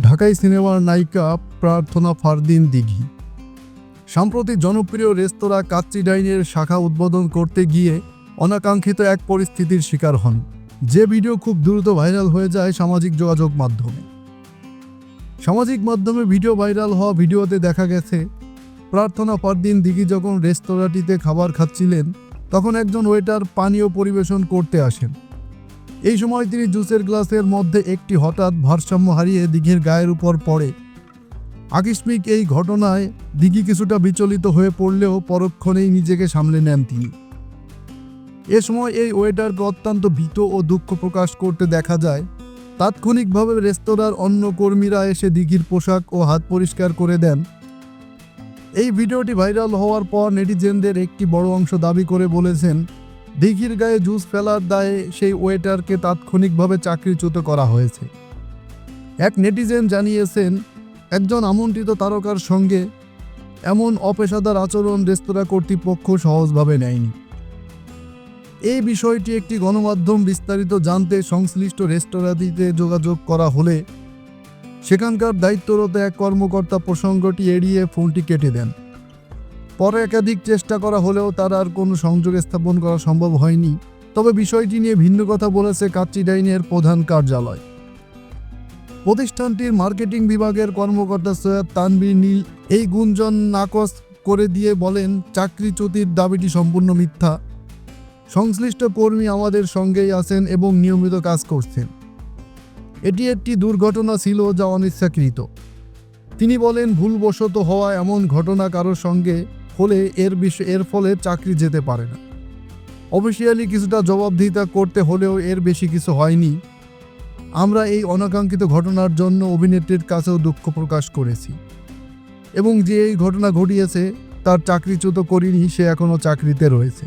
ঢাকাই সিনেমার নায়িকা প্রার্থনা ফারদিন দিঘি সাম্প্রতি জনপ্রিয় রেস্তোরাঁ কাচ্চি ডাইনের শাখা উদ্বোধন করতে গিয়ে অনাকাঙ্ক্ষিত এক পরিস্থিতির শিকার হন, যে ভিডিও খুব দ্রুত ভাইরাল হয়ে যায় সামাজিক যোগাযোগ মাধ্যমে। ভিডিও ভাইরাল হওয়া ভিডিওতে দেখা গেছে প্রার্থনা ফারদিন দিঘি যখন রেস্তোরাঁটিতে খাবার খাচ্ছিলেন তখন একজন ওয়েটার পানীয় পরিবেশন করতে আসেন। এই সময় তিনি জুসের গ্লাসের মধ্যে একটি হঠাৎ ভারসাম্য হারিয়ে দিঘির গায়ের উপর পড়ে। আকস্মিক এই ঘটনায় দিঘি কিছুটা বিচলিত হয়ে পড়লেও পরক্ষণেই নিজেকে সামলে নেন তিনি। এ সময় এই ওয়েটারকে অত্যন্ত ভীত ও দুঃখ প্রকাশ করতে দেখা যায়। তাৎক্ষণিকভাবে রেস্তোরাঁর অন্য কর্মীরা এসে দিঘির পোশাক ও হাত পরিষ্কার করে দেন। এই ভিডিওটি ভাইরাল হওয়ার পর নেটিজেনদের একটি বড় অংশ দাবি করে বলেছেন, দিঘির গায়ে জুস ফেলার দায়ে সেই ওয়েটারকে তাৎক্ষণিকভাবে চাকরিচ্যুত করা হয়েছে। এক নেটিজেন জানিয়েছেন, একজন আমন্ত্রিত তারকার সঙ্গে এমন অপেশাদার আচরণ রেস্তোরাঁ কর্তৃপক্ষ সহজভাবে নেয়নি। এই বিষয়টি একটি গণমাধ্যম বিস্তারিত জানতে সংশ্লিষ্ট রেস্তোরাঁটিতে যোগাযোগ করা হলে সেখানকার দায়িত্বরত এক কর্মকর্তা প্রসঙ্গটি এড়িয়ে ফোনটি কেটে দেন। পরে একাধিক চেষ্টা করা হলেও তার আর কোনো সংযোগ স্থাপন করা সম্ভব হয়নি। তবে বিষয়টি নিয়ে ভিন্ন কথা বলেছে কাচ্চি ডাইনের প্রধান কার্যালয়। প্রতিষ্ঠানটির মার্কেটিং বিভাগের কর্মকর্তা সৈয়দ তানভীর নীল এই গুঞ্জন নাকচ করে দিয়ে বলেন, চাকরিচ্যুতির দাবিটি সম্পূর্ণ মিথ্যা। সংশ্লিষ্ট কর্মী আমাদের সঙ্গেই আছেন এবং নিয়মিত কাজ করছেন। এটি একটি দুর্ঘটনা ছিল যা অনিচ্ছাকৃত। তিনি বলেন, ভুলবশত হওয়া এমন ঘটনা কারোর সঙ্গে হলে এর ফলে চাকরি যেতে পারে না। অফিসিয়ালি কিছুটা জবাবদিহিতা করতে হলেও এর বেশি কিছু হয়নি। আমরা এই অনাকাঙ্ক্ষিত ঘটনার জন্য অভিনেত্রীর কাছেও দুঃখ প্রকাশ করেছি এবং যে এই ঘটনা ঘটিয়েছে তার চাকরিচ্যুত করিনি, সে এখনও চাকরিতে রয়েছে।